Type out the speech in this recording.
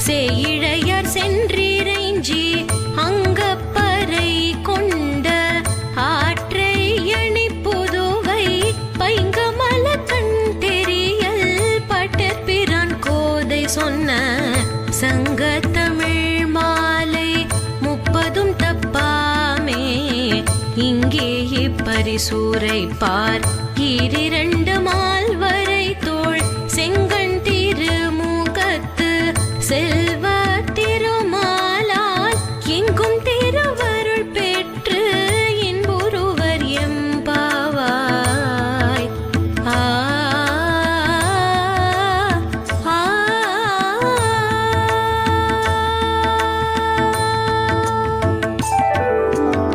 சேயிழையர் சென்றிறைஞ்சி அங்கப்பறை கொண்ட ஆற்றை அணி புதுவை பைங்கமல கண் தெரியல் பட்டற்பிரான் கோதை சொன்ன சங்கத்தமிழ் மாலை 30 தப்பாமே. இங்கே இப்பரிசூரை பார் 2 மாலை